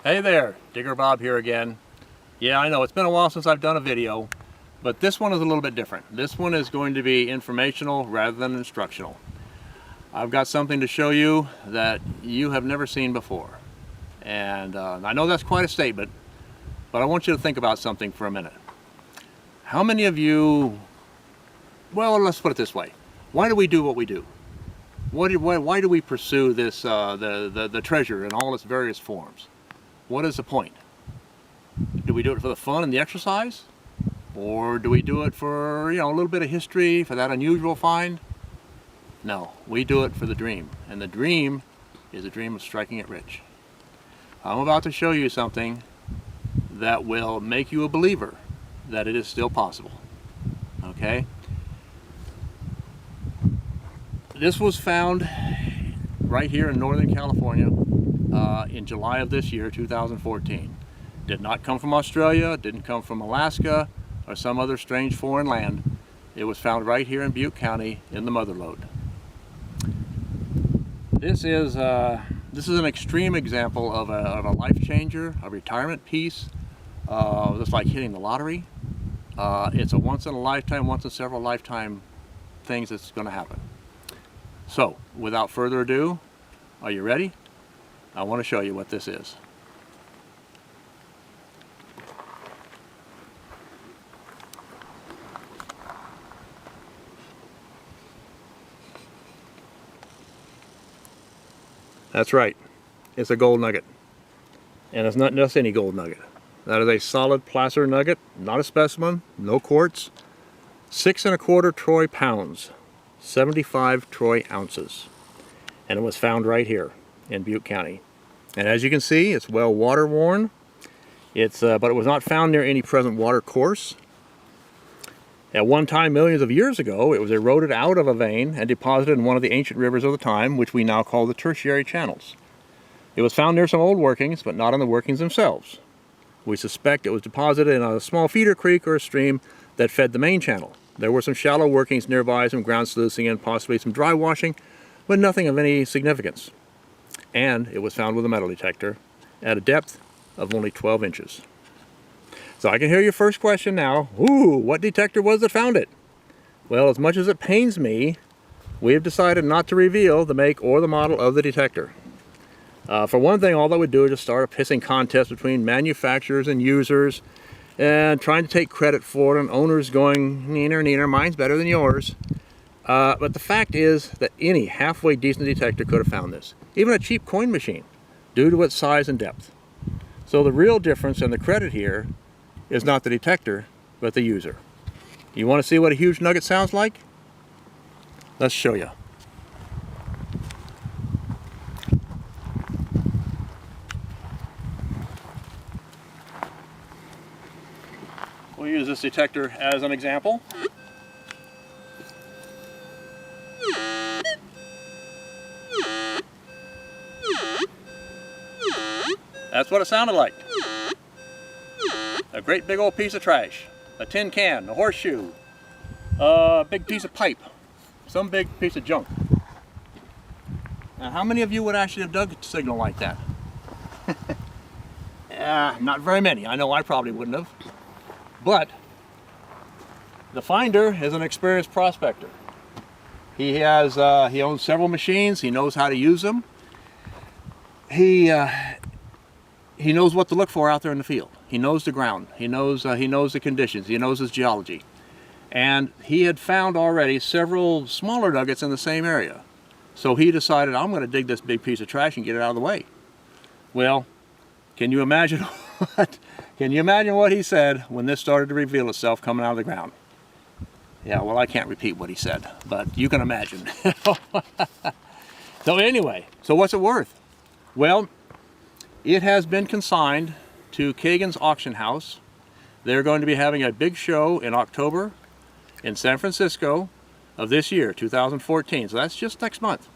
Hey there, Digger Bob here again. Yeah, I know it's been a while since I've done a video, but this one is a little bit different. This one is going to be informational rather than instructional. I've got something to show you that you have never seen before. And I know that's quite a statement, but I want you to think about something for a minute. How many of you, well, let's put it this way. Why do we do what we do? Why do we pursue this, the treasure in all its various forms? What is the point? Do we do it for the fun and the exercise? Or do we do it for, a little bit of history, for that unusual find? No, we do it for the dream. And the dream is a dream of striking it rich. I'm about to show you something that will make you a believer that it is still possible. Okay? This was found right here in Northern California in July of this year, 2014. Did not come from Australia, didn't come from Alaska or some other strange foreign land. It was found right here in Butte County in the mother lode. This is an extreme example of a life changer, a retirement piece. That's like hitting the lottery. It's a once in a lifetime, once in several lifetime things that's going to happen. So, without further ado, are you ready? I want to show you what this is. That's right, it's a gold nugget. And it's not just any gold nugget. That is a solid placer nugget, not a specimen, no quartz. 6 1/4 troy pounds, 75 troy ounces. And it was found right here in Butte County. And as you can see, it's well water worn. But it was not found near any present water course. At one time, millions of years ago, it was eroded out of a vein and deposited in one of the ancient rivers of the time, which we now call the tertiary channels. It was found near some old workings, but not in the workings themselves. We suspect it was deposited in a small feeder creek or a stream that fed the main channel. There were some shallow workings nearby, some ground sluicing and possibly some dry washing, but nothing of any significance. And it was found with a metal detector at a depth of only 12 inches. So I can hear your first question now. Ooh, what detector was that found it? Well, as much as it pains me, we have decided not to reveal the make or the model of the detector. For one thing, all that would do is just start a pissing contest between manufacturers and users and trying to take credit for it, and owners going, neener, neener, mine's better than yours. But the fact is that any halfway decent detector could have found this, even a cheap coin machine, due to its size and depth. So the real difference in the credit here is not the detector, but the user. You want to see what a huge nugget sounds like? Let's show you. We'll use this detector as an example. That's what it sounded like. A great big old piece of trash. A tin can, a horseshoe, a big piece of pipe, some big piece of junk. Now, how many of you would actually have dug a signal like that? Not very many. I know I probably wouldn't have. But the finder is an experienced prospector. He owns several machines. He knows how to use them. He knows what to look for out there in the field. He knows the ground. He knows the conditions. He knows his geology. And he had found already several smaller nuggets in the same area. So he decided, I'm going to dig this big piece of trash and get it out of the way. Well, can you imagine what he said when this started to reveal itself coming out of the ground? Yeah, well, I can't repeat what he said, but you can imagine. So anyway, so what's it worth? Well, it has been consigned to Kagan's Auction House. They're going to be having a big show in October in San Francisco of this year, 2014. So that's just next month.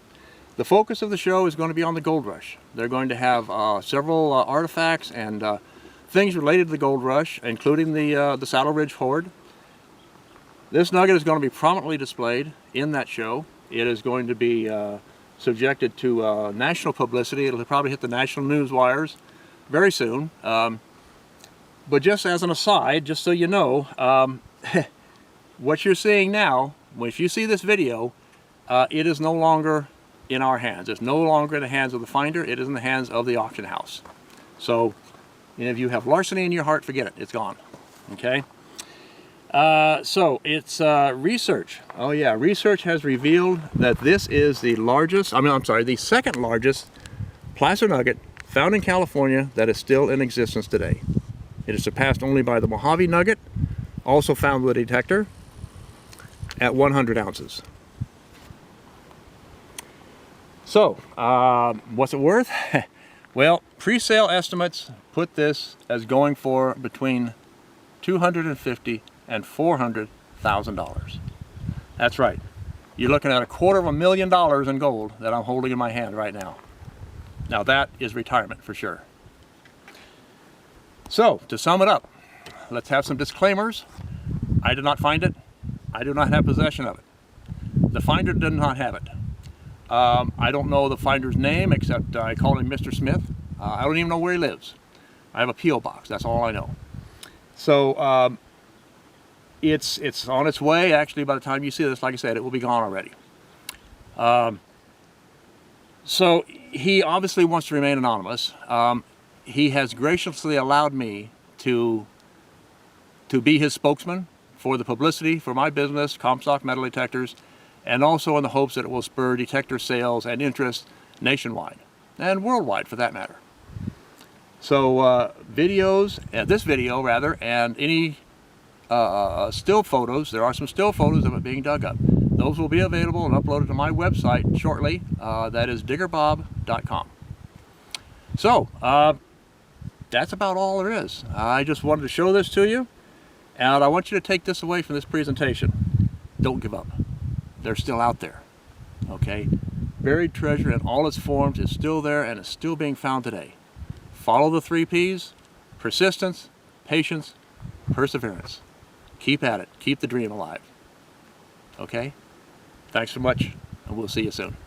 The focus of the show is going to be on the gold rush. They're going to have several artifacts and things related to the gold rush, including the Saddle Ridge Hoard. This nugget is going to be prominently displayed in that show. It is going to be subjected to national publicity. It'll probably hit the national news wires very soon. But just as an aside, just so you know, what you're seeing now, if you see this video, it is no longer in our hands. It's no longer in the hands of the finder. It is in the hands of the auction house. So, if you have larceny in your heart, forget it. It's gone. Okay? So, it's research. Oh yeah, research has revealed that this is the largest, the second largest placer nugget found in California that is still in existence today. It is surpassed only by the Mojave nugget, also found with a detector, at 100 ounces. So, what's it worth? Well, pre-sale estimates put this as going for between $250,000 and $400,000. That's right. You're looking at $250,000 in gold that I'm holding in my hand right now. Now that is retirement for sure. So, to sum it up, let's have some disclaimers. I did not find it. I do not have possession of it. The finder did not have it. I don't know the finder's name, except I call him Mr. Smith. I don't even know where he lives. I have a P.O. box, that's all I know. So, it's on its way. Actually, by the time you see this, like I said, it will be gone already. So, he obviously wants to remain anonymous. He has graciously allowed me to be his spokesman for the publicity for my business, Comstock Metal Detectors, and also in the hopes that it will spur detector sales and interest nationwide, and worldwide for that matter. So this video rather, and any still photos, there are some still photos of it being dug up. Those will be available and uploaded to my website shortly, that is diggerbob.com. So, that's about all there is. I just wanted to show this to you, and I want you to take this away from this presentation. Don't give up. They're still out there, okay? Buried treasure in all its forms is still there and is still being found today. Follow the 3 Ps: persistence, patience, perseverance. Keep at it. Keep the dream alive. Okay? Thanks so much, and we'll see you soon.